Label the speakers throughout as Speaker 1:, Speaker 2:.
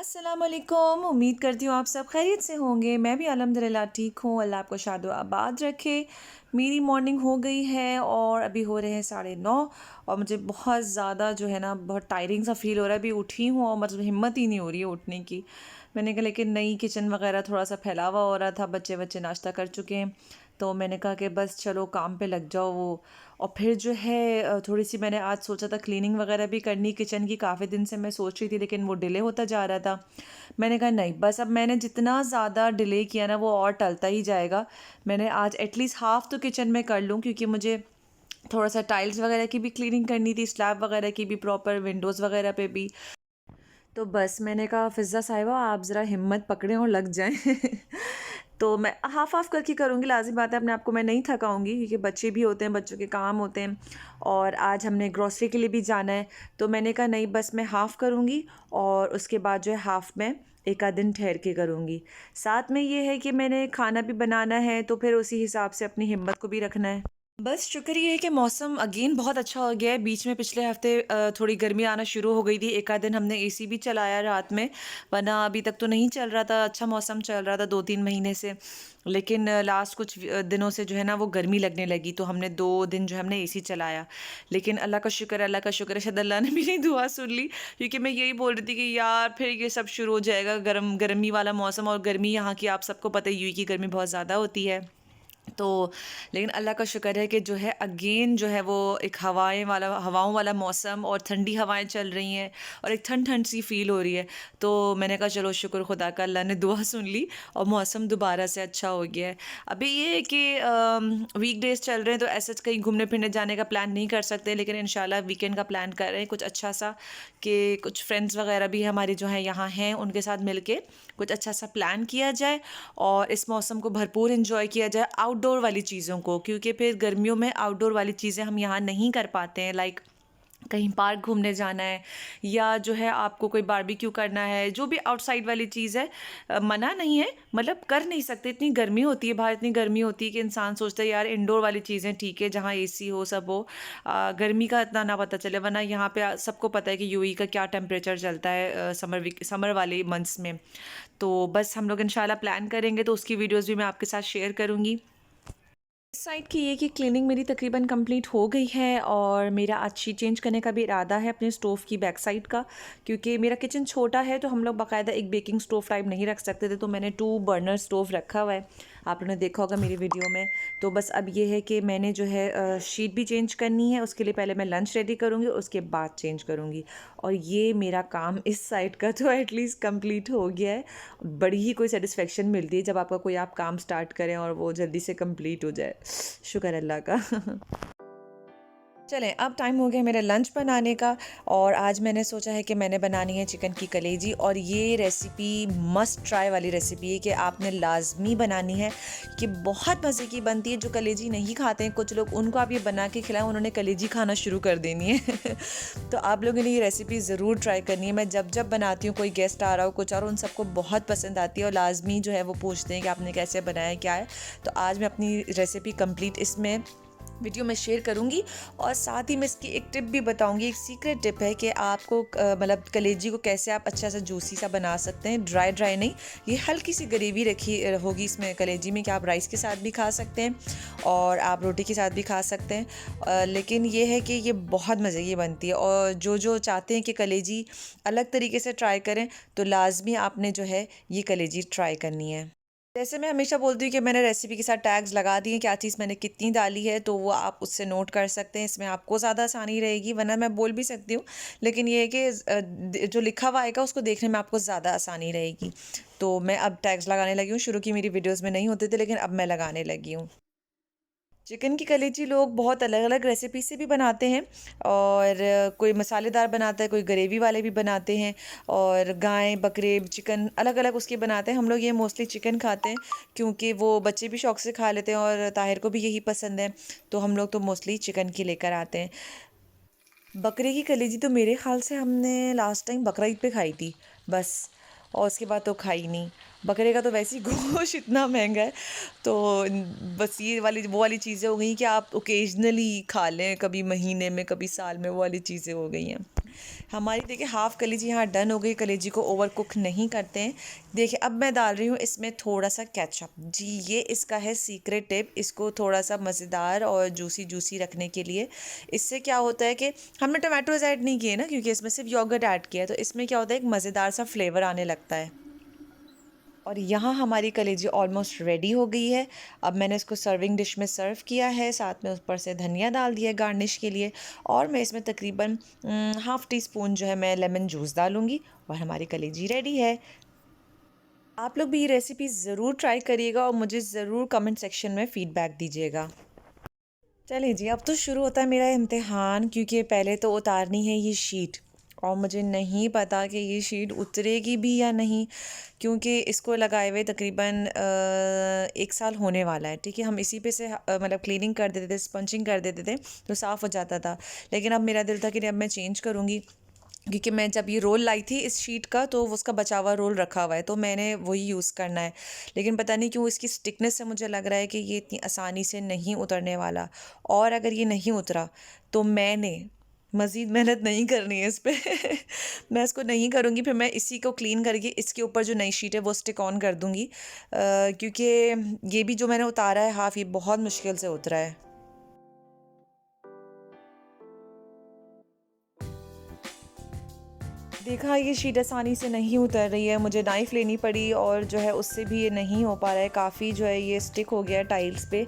Speaker 1: अस्सलामुअलैकुम। उम्मीद करती हूँ आप सब खैरियत से होंगे। मैं भी अल्हम्दुलिल्लाह ठीक हूँ। अल्लाह आपको शादो आबाद रखे। मेरी मॉर्निंग हो गई है और अभी हो रहे हैं 9:30 और मुझे बहुत ज़्यादा जो है ना बहुत टायरिंग सा फील हो रहा है। अभी उठी हूँ और मतलब हिम्मत ही नहीं हो रही है उठने की। मैंने कहा लेकिन नई किचन वगैरह थोड़ा सा फैलावा हो रहा था, बच्चे बच्चे नाश्ता कर चुके हैं, तो मैंने कहा कि बस चलो काम पे लग जाओ वो। और फिर जो है थोड़ी सी मैंने आज सोचा था क्लीनिंग वगैरह भी करनी किचन की, काफ़ी दिन से मैं सोच रही थी लेकिन वो डिले होता जा रहा था। मैंने कहा नहीं, बस अब मैंने जितना ज़्यादा डिले किया ना वो और टलता ही जाएगा। मैंने आज एटलीस्ट हाफ़ तो किचन में कर लूँ, क्योंकि मुझे थोड़ा सा टाइल्स वगैरह की भी क्लीनिंग करनी थी, स्लैब वगैरह की भी, प्रॉपर विंडोज़ वगैरह पे भी। तो बस मैंने कहा फ़िज़ा साहिबा आप ज़रा हिम्मत पकड़ें और लग जाएं। तो मैं हाफ़ हाफ़ करके करूँगी, लाज़िम बात है अपने आप को मैं नहीं थकाऊँगी, क्योंकि बच्चे भी होते हैं, बच्चों के काम होते हैं और आज हमने ग्रॉसरी के लिए भी जाना है। तो मैंने कहा नहीं, बस मैं हाफ़ करूँगी और उसके बाद जो है हाफ़ मैं एक आध दिन ठहर के करूँगी। साथ में ये है कि मैंने खाना भी बनाना है, तो फिर उसी हिसाब से अपनी हिम्मत को भी रखना है। बस शुक्र ये है कि मौसम अगेन बहुत अच्छा हो गया है। बीच में पिछले हफ्ते थोड़ी गर्मी आना शुरू हो गई थी, एक आध दिन हमने एसी भी चलाया रात में, वरना अभी तक तो नहीं चल रहा था। अच्छा मौसम चल रहा था 2-3 महीने से, लेकिन लास्ट कुछ दिनों से जो है ना वो गर्मी लगने लगी, तो हमने 2 दिन जो है हमने एसी चलाया। लेकिन अल्लाह का शुक्र है, अल्लाह का शुक्र है, शायद अल्लाह ने मेरी दुआ सुन ली, क्योंकि मैं यही बोल रही थी कि यार फिर ये सब शुरू हो जाएगा, गर्मी वाला मौसम। और गर्मी यहाँ की आप सबको पता ही, यूई की गर्मी बहुत ज़्यादा होती है। तो लेकिन अल्लाह का शुक्र है कि जो है अगेन जो है वो एक हवाओं वाला मौसम और ठंडी हवाएं चल रही हैं और एक ठंड ठंड सी फील हो रही है। तो मैंने कहा चलो शुक्र खुदा का, अल्लाह ने दुआ सुन ली और मौसम दोबारा से अच्छा हो गया है। अभी ये है कि वीक डेज चल रहे हैं, तो ऐसा कहीं घूमने फिरने जाने का प्लान नहीं कर सकते, लेकिन इंशाल्लाह वीकेंड का प्लान कर रहे हैं कुछ अच्छा सा, कि कुछ फ्रेंड्स वगैरह भी हमारे जो हैं यहाँ हैं, उनके साथ मिलके कुछ अच्छा सा प्लान किया जाए और इस मौसम को भरपूर एंजॉय किया जाए आउटडोर वाली चीज़ों को, क्योंकि फिर गर्मियों में आउटडोर वाली चीज़ें हम यहाँ नहीं कर पाते हैं। लाइक कहीं पार्क घूमने जाना है या जो है आपको कोई बारबेक्यू करना है, जो भी आउटसाइड वाली चीज़ है, मना नहीं है, मतलब कर नहीं सकते। इतनी गर्मी होती है बाहर, इतनी गर्मी होती है कि इंसान सोचता है यार इंडोर वाली चीज़ें ठीक है, जहाँ एसी हो सब हो, गर्मी का इतना ना पता चले। वरना यहाँ पे सबको पता है कि यूई का क्या टेम्परेचर चलता है समर वाले मंथ्स में। तो बस हम लोग इंशाल्लाह प्लान करेंगे, तो उसकी वीडियोस भी मैं आपके साथ शेयर करूँगी। इस साइड की ये कि क्लीनिंग मेरी तकरीबन कंप्लीट हो गई है और मेरा आज शीट चेंज करने का भी इरादा है अपने स्टोव की बैक साइड का, क्योंकि मेरा किचन छोटा है तो हम लोग बाकायदा एक बेकिंग स्टोव टाइप नहीं रख सकते थे, तो मैंने 2 बर्नर स्टोव रखा हुआ है, आप लोगों ने देखा होगा मेरी वीडियो में। तो बस अब ये है कि मैंने जो है शीट भी चेंज करनी है, उसके लिए पहले मैं लंच रेडी करूँगी, उसके बाद चेंज करूँगी। और ये मेरा काम इस साइड का तो एटलीस्ट कंप्लीट हो गया है। बड़ी ही कोई सेटिस्फेक्शन मिलती है जब आपका कोई आप काम स्टार्ट करें और वो जल्दी से कंप्लीट हो जाए, शुक्र अल्लाह का। चलें, अब टाइम हो गया मेरा लंच बनाने का और आज मैंने सोचा है कि मैंने बनानी है चिकन की कलेजी, और ये रेसिपी मस्ट ट्राई वाली रेसिपी है कि आपने लाजमी बनानी है, कि बहुत मज़े की बनती है। जो कलेजी नहीं खाते हैं कुछ लोग, उनको आप ये बना के खिलाएं, उन्होंने कलेजी खाना शुरू कर देनी है। तो आप लोगों ने ये रेसिपी ज़रूर ट्राई करनी है। मैं जब जब बनाती हूँ, कोई गेस्ट आ रहा हो कुछ और, उन सबको बहुत पसंद आती है और लाजमी जो है वो पूछते हैं कि आपने कैसे बनाया, क्या है। तो आज मैं अपनी रेसिपी कंप्लीट इसमें वीडियो में शेयर करूंगी और साथ ही मैं इसकी एक टिप भी बताऊंगी। एक सीक्रेट टिप है कि आपको मतलब कलेजी को कैसे आप अच्छा सा जूसी सा बना सकते हैं, ड्राई ड्राई नहीं। ये हल्की सी ग्रेवी रखी होगी इसमें कलेजी में, कि आप राइस के साथ भी खा सकते हैं और आप रोटी के साथ भी खा सकते हैं। लेकिन ये है कि ये बहुत मज़े की बनती है, और जो जो चाहते हैं कि कलेजी अलग तरीके से ट्राई करें, तो लाजमी आपने जो है ये कलेजी ट्राई करनी है। जैसे मैं हमेशा बोलती हूँ कि मैंने रेसिपी के साथ टैग्स लगा दिए, क्या चीज़ मैंने कितनी डाली है, तो वो आप उससे नोट कर सकते हैं। इसमें आपको ज़्यादा आसानी रहेगी, वरना मैं बोल भी सकती हूँ, लेकिन ये है कि जो लिखा हुआ आएगा उसको देखने में आपको ज़्यादा आसानी रहेगी। तो मैं अब टैग्स लगाने लगी हूँ, शुरू की मेरी वीडियोज़ में नहीं होते थे, लेकिन अब मैं लगाने लगी हूँ। चिकन की कलेजी लोग बहुत अलग अलग रेसिपी से भी बनाते हैं, और कोई मसालेदार बनाता है, कोई ग्रेवी वाले भी बनाते हैं, और गाय बकरे चिकन अलग अलग उसके बनाते हैं। हम लोग ये मोस्टली चिकन खाते हैं, क्योंकि वो बच्चे भी शौक से खा लेते हैं और ताहिर को भी यही पसंद है, तो हम लोग तो मोस्टली चिकन की लेकर आते हैं। बकरे की कलेजी तो मेरे ख्याल से हमने लास्ट टाइम बकरा ईद पे खाई थी बस, और उसके बाद तो खाई नहीं। बकरे का तो वैसे ही गोश्त इतना महंगा है, तो बस ये वाली वो वाली चीज़ें हो गई कि आप ओकेजनली खा लें, कभी महीने में कभी साल में, वो वाली चीज़ें हो गई हैं। हमारी देखिए हाफ़ कलेजी यहाँ डन हो गई, कलेजी को ओवर कुक नहीं करते हैं। देखिए अब मैं डाल रही हूँ इसमें थोड़ा सा केचप। जी ये इसका है सीक्रेट टिप, इसको थोड़ा सा मज़ेदार और जूसी जूसी रखने के लिए। इससे क्या होता है कि हमने टमाटोज़ ऐड नहीं किए ना, क्योंकि इसमें सिर्फ योगर्ट ऐड किया है, तो इसमें क्या होता है एक मज़ेदार सा फ्लेवर आने लगता है। और यहाँ हमारी कलेजी ऑलमोस्ट रेडी हो गई है। अब मैंने इसको सर्विंग डिश में सर्व किया है, साथ में ऊपर से धनिया डाल दिया है गार्निश के लिए, और मैं इसमें तकरीबन हाफ़ टी स्पून जो है मैं लेमन जूस डालूँगी, और हमारी कलेजी रेडी है। आप लोग भी ये रेसिपी ज़रूर ट्राई करिएगा और मुझे ज़रूर कमेंट सेक्शन में फ़ीडबैक दीजिएगा। चलिए जी, अब तो शुरू होता है मेरा इम्तिहान, क्योंकि पहले तो उतारनी है ये शीट, और मुझे नहीं पता कि ये शीट उतरेगी भी या नहीं, क्योंकि इसको लगाए हुए तकरीबन 1 साल होने वाला है। ठीक है, हम इसी पे से मतलब क्लीनिंग कर देते थे, स्पंचिंग कर देते थे, तो साफ़ हो जाता था। लेकिन अब मेरा दिल था कि नहीं, अब मैं चेंज करूँगी, क्योंकि मैं जब ये रोल लाई थी इस शीट का, तो उसका बचा हुआ रोल रखा हुआ है, तो मैंने वही यूज़ करना है। लेकिन पता नहीं क्यों इसकी स्टिकनेस से मुझे लग रहा है कि ये इतनी आसानी से नहीं उतरने वाला, और अगर ये नहीं उतरा तो मैंने मज़ीद मेहनत नहीं करनी है इस पे मैं इसको नहीं करूँगी, फिर मैं इसी को क्लीन करके इसके ऊपर जो नई शीट है वो स्टिक ऑन कर दूँगी, क्योंकि ये भी जो मैंने उतारा है हाफ़, ये बहुत मुश्किल से उतरा है। देखा, ये शीट आसानी से नहीं उतर रही है, मुझे नाइफ़ लेनी पड़ी, और जो है उससे भी ये नहीं हो पा रहा है, काफ़ी जो है ये स्टिक हो गया है टाइल्स पे।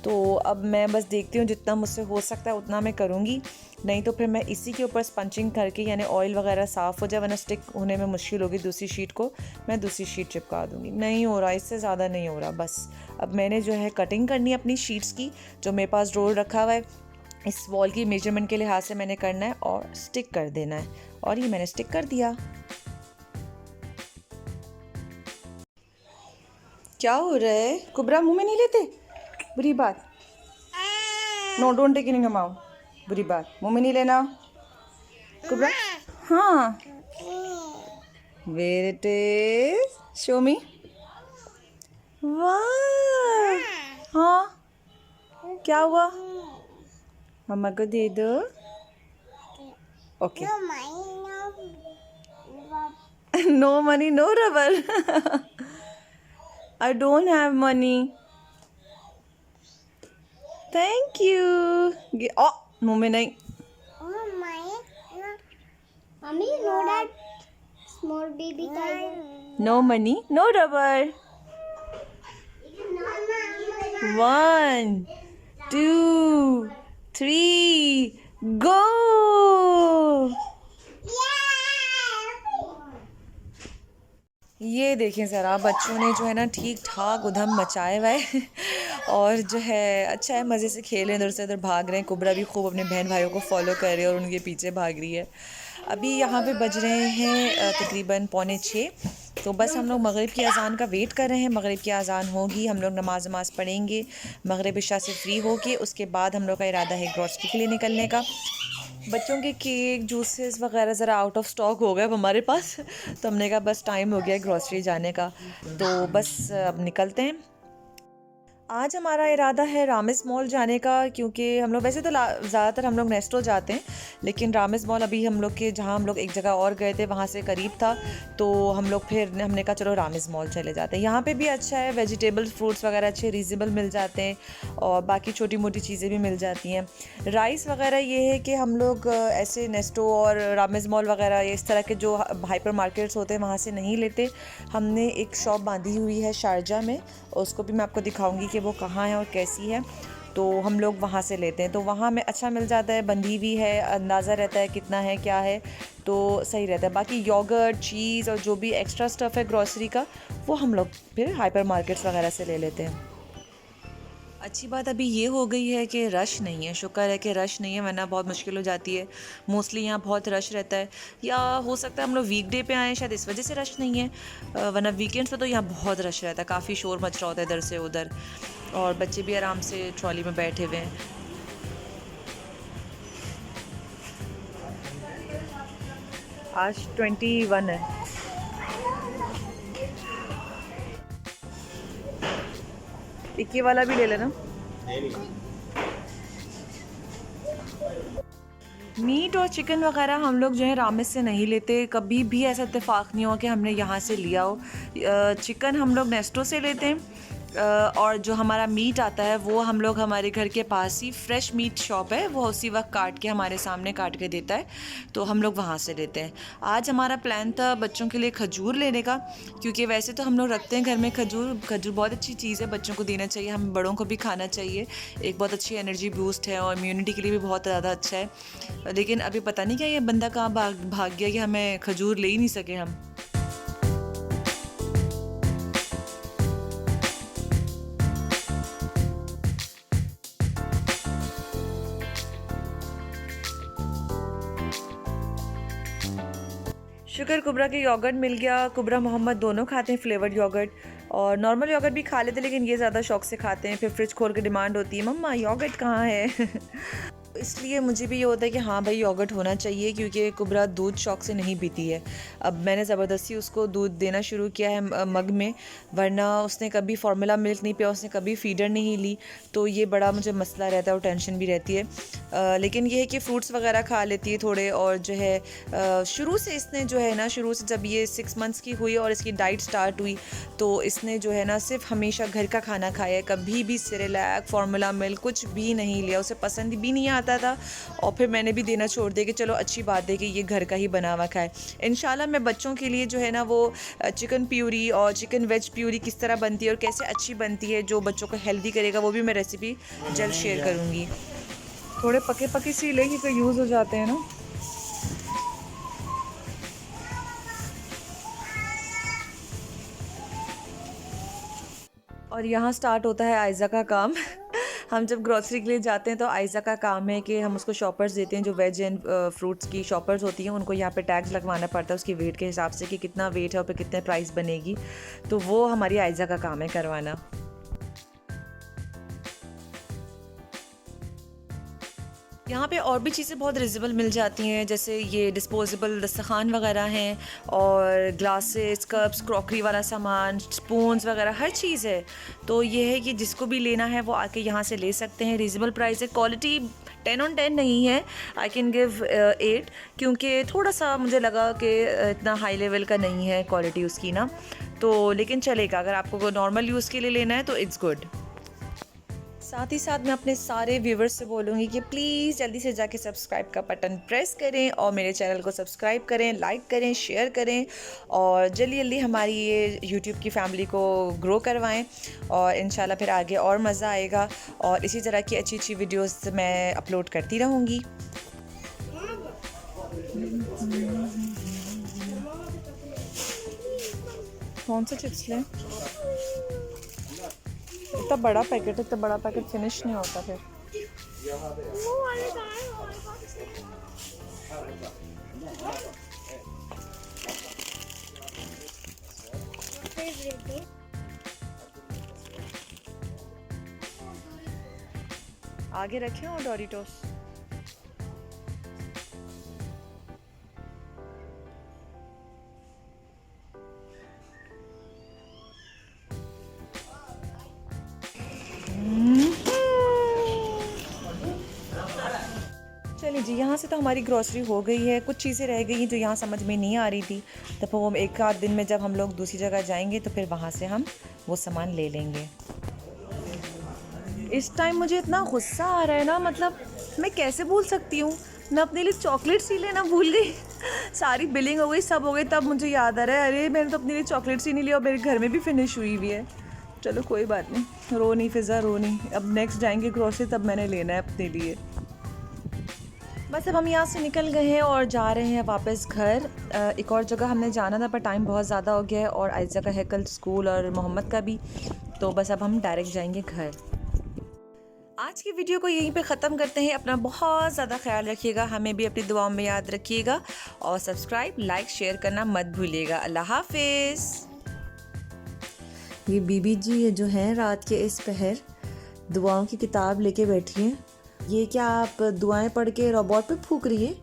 Speaker 1: तो अब मैं बस देखती हूँ, जितना मुझसे हो सकता है उतना मैं करूँगी, नहीं तो फिर मैं इसी के ऊपर स्पंचिंग करके, यानी ऑयल वगैरह साफ़ हो जाए, वरना स्टिक होने में मुश्किल होगी, दूसरी शीट को मैं दूसरी शीट चिपका दूँगी। नहीं हो रहा, इससे ज़्यादा नहीं हो रहा। बस अब मैंने जो है कटिंग करनी है अपनी शीट्स की, जो मेरे पास रोल रखा हुआ है, इस वॉल की मेजरमेंट के लिहाज से मैंने करना है और स्टिक कर देना है, और ये मैंने स्टिक कर दिया। क्या हो रहा है? कुबरा मुंह में नहीं लेते, बुरी बात। No, don't take in your mouth, बुरी बात, मुंह में नहीं लेना कुबरा। हाँ, where it is, show me. वाह, हाँ, क्या हुआ? मम्मा को दे दो। Okay. No money, no rubber. I don't have money. Thank you. Oh, मुंह में नहीं.
Speaker 2: Mommy, you know that small baby tiger?
Speaker 1: No money, no rubber. 1, 2, 3, go. ये देखें ज़रा, बच्चों ने जो है ना ठीक ठाक उधम मचाए हुआ है और जो है अच्छा है, मज़े से खेल रहे हैं, इधर से उधर भाग रहे हैं। कुबरा भी खूब अपने बहन भाइयों को फॉलो कर रही है और उनके पीछे भाग रही है। अभी यहाँ पे बज रहे हैं तकरीबन 5:45, तो बस हम लोग मगरिब की अज़ान का वेट कर रहे हैं। मगरिब की अज़ान होगी, हम लोग नमाज पढ़ेंगे, मगरिब इशा से फ्री होके उसके बाद हम लोग का इरादा है ग्रॉसरी के लिए निकलने का। बच्चों के केक, जूसेस वगैरह ज़रा आउट ऑफ स्टॉक हो गए अब हमारे पास, तो हमने कहा बस टाइम हो गया है ग्रॉसरी जाने का, तो बस अब निकलते हैं। आज हमारा इरादा है रामिस मॉल जाने का, क्योंकि हम लोग वैसे तो ज़्यादातर हम लोग नेस्टो जाते हैं, लेकिन रामिस मॉल अभी हम लोग के जहाँ हम लोग एक जगह और गए थे वहाँ से करीब था, तो हम लोग फिर हमने कहा चलो रामिस मॉल चले जाते हैं। यहाँ पे भी अच्छा है, वेजिटेबल फ्रूट्स वगैरह अच्छे रीज़नेबल मिल जाते हैं, और बाकी छोटी मोटी चीज़ें भी मिल जाती हैं। राइस वगैरह ये है कि हम लोग ऐसे नेस्टो और रामिस मॉल वगैरह इस तरह के जो हाइपर मार्केट्स होते हैं वहाँ से नहीं लेते। हमने एक शॉप बांधी हुई है शारजा में, उसको भी मैं आपको दिखाऊंगी कि वो कहाँ है और कैसी है, तो हम लोग वहाँ से लेते हैं। तो वहाँ में अच्छा मिल जाता है, बंधी हुई है, अंदाज़ा रहता है कितना है क्या है, तो सही रहता है। बाकी योगर्ट, चीज़ और जो भी एक्स्ट्रा स्टफ़ है ग्रॉसरी का, वो हम लोग फिर हाइपर मार्केट्स वगैरह से ले लेते हैं। अच्छी बात अभी ये हो गई है कि रश नहीं है, शुक्र है कि रश नहीं है, वरना बहुत मुश्किल हो जाती है। मोस्टली यहाँ बहुत रश रहता है, या हो सकता है हम लोग वीकडे पे आए शायद इस वजह से रश नहीं है, वरना वीकेंड्स पे तो यहाँ बहुत रश रहता है, काफ़ी शोर मच रहा होता है इधर से उधर, और बच्चे भी आराम से ट्रॉली में बैठे हुए हैं। आज 21 है। इक्की वाला भी ले लेना। मीट और चिकन वगैरह हम लोग जो है रामेश से नहीं लेते, कभी भी ऐसा इत्तेफाक नहीं हुआ कि हमने यहाँ से लिया हो। चिकन हम लोग नेस्टो से लेते हैं और जो हमारा मीट आता है वो हम लोग हमारे घर के पास ही फ्रेश मीट शॉप है, वो उसी वक्त काट के हमारे सामने काट के देता है, तो हम लोग वहाँ से लेते हैं। आज हमारा प्लान था बच्चों के लिए खजूर लेने का, क्योंकि वैसे तो हम लोग रखते हैं घर में खजूर। खजूर बहुत अच्छी चीज़ है, बच्चों को देना चाहिए, हमें बड़ों को भी खाना चाहिए। एक बहुत अच्छी एनर्जी बूस्ट है और इम्यूनिटी के लिए भी बहुत ज़्यादा अच्छा है। लेकिन अभी पता नहीं क्या ये बंदा कहाँ भाग गया कि हमें खजूर ले ही नहीं सके हम। शुक्र कुबरा के योगर्ट मिल गया। कुबरा मोहम्मद दोनों खाते हैं फ्लेवर्ड योगर्ट, और नॉर्मल योगर्ट भी खा लेते हैं, लेकिन ये ज़्यादा शौक से खाते हैं। फिर फ्रिज खोल के डिमांड होती है, मम्मा योगर्ट कहाँ है। इसलिए मुझे भी ये होता है कि हाँ भाई योगर्ट होना चाहिए, क्योंकि कुबरा दूध शौक से नहीं पीती है। अब मैंने ज़बरदस्ती उसको दूध देना शुरू किया है मग में, वरना उसने कभी फार्मूला मिल्क नहीं पिया, उसने कभी फीडर नहीं ली, तो ये बड़ा मुझे मसला रहता है और टेंशन भी रहती है। लेकिन ये है कि फ्रूट्स वगैरह खा लेती है थोड़े, और जो है शुरू से इसने जो है ना, शुरू से जब ये 6 मंथ्स की हुई और इसकी डाइट स्टार्ट हुई, तो इसने जो है ना सिर्फ हमेशा घर का खाना खाया है, कभी भी सेरेलैक फार्मूला मिल्क कुछ भी नहीं लिया, उसे पसंद भी नहीं आता था। और फिर मैंने भी देना छोड़ दिया कि चलो अच्छी बात है कि ये घर का ही बना हुआ खाए। इंशाल्लाह मैं बच्चों के लिए जो है ना वो चिकन प्यूरी और चिकन वेज प्यूरी किस तरह बनती है और कैसे अच्छी बनती है, जो बच्चों को हेल्दी करेगा, वो भी मैं रेसिपी जल्द शेयर करूँगी। थोड़े पके पके सी लेगी तो यूज़ हो जाते हैं ना। और यहाँ स्टार्ट होता है आयज़ा का काम। हम जब ग्रॉसरी के लिए जाते हैं तो आयज़ा का काम है कि हम उसको शॉपर्स देते हैं, जो वेज एंड फ्रूट्स की शॉपर्स होती हैं, उनको यहाँ पे टैग्स लगवाना पड़ता है उसकी वेट के हिसाब से कि कितना वेट है और फिर कितने प्राइस बनेगी, तो वो हमारी आयज़ा का काम है करवाना। यहाँ पे और भी चीज़ें बहुत रिजनेबल मिल जाती हैं, जैसे ये डिस्पोजेबल दस्तरखान वगैरह हैं, और ग्लासेस, कप्स, क्रॉकरी वाला सामान, स्पून्स वगैरह हर चीज़ है। तो ये है कि जिसको भी लेना है वो आके यहाँ से ले सकते हैं। रिजनेबल प्राइस है, क्वालिटी 10 on 10 नहीं है, आई कैन गिव 8, क्योंकि थोड़ा सा मुझे लगा कि इतना हाई लेवल का नहीं है क्वालिटी उसकी ना, तो लेकिन चलेगा। अगर आपको नॉर्मल यूज़ के लिए लेना है तो इट्स गुड। साथ ही साथ मैं अपने सारे व्यूवर्स से बोलूँगी कि प्लीज़ जल्दी से जाके सब्सक्राइब का बटन प्रेस करें और मेरे चैनल को सब्सक्राइब करें, लाइक करें, शेयर करें, और जल्दी जल्दी हमारी ये यूट्यूब की फैमिली को ग्रो करवाएं, और इंशाल्लाह फिर आगे और मज़ा आएगा, और इसी तरह की अच्छी अच्छी वीडियोस मैं अपलोड करती रहूँगी। कौन सा चिप्स लें? इतना बड़ा पैकेट है, इतना बड़ा पैकेट फिनिश नहीं होता फिर। आगे रखें और डोरिटोस। चलिए जी, यहाँ से तो हमारी ग्रॉसरी हो गई है। कुछ चीज़ें रह गई जो यहाँ समझ में नहीं आ रही थी, तो फिर वो एक आध दिन में जब हम लोग दूसरी जगह जाएंगे तो फिर वहाँ से हम वो सामान ले लेंगे। इस टाइम मुझे इतना गुस्सा आ रहा है ना, मतलब मैं कैसे भूल सकती हूँ, मैं अपने लिए चॉकलेट्स ही लेना भूल गई। सारी बिलिंग हो गई, सब हो गई, तब मुझे याद आ रहा है अरे मैंने तो अपने लिए चॉकलेट्स ही नहीं लिया, और मेरे घर में भी फिनिश हुई हुई है। चलो कोई बात नहीं, रो नहीं फ़िज़ा, रो नहीं। अब नेक्स्ट जाएंगे ग्रॉसरी, तब मैंने लेना है अपने लिए। बस अब हम यहाँ से निकल गए हैं और जा रहे हैं वापस घर। एक और जगह हमने जाना था पर टाइम बहुत ज़्यादा हो गया है, और आयज़ा का है कल स्कूल और मोहम्मद का भी, तो बस अब हम डायरेक्ट जाएंगे घर। आज की वीडियो को यहीं पे ख़त्म करते हैं। अपना बहुत ज़्यादा ख्याल रखिएगा, हमें भी अपनी दुआओं में याद रखिएगा, और सब्सक्राइब, लाइक, शेयर करना मत भूलिएगा। अल्लाह हाफिज़। ये बीबी जी जो हैं रात के इस पहर दुआओं की किताब लेके बैठी हैं। ये क्या आप दुआएं पढ़ के रोबोट पे फूक रही है?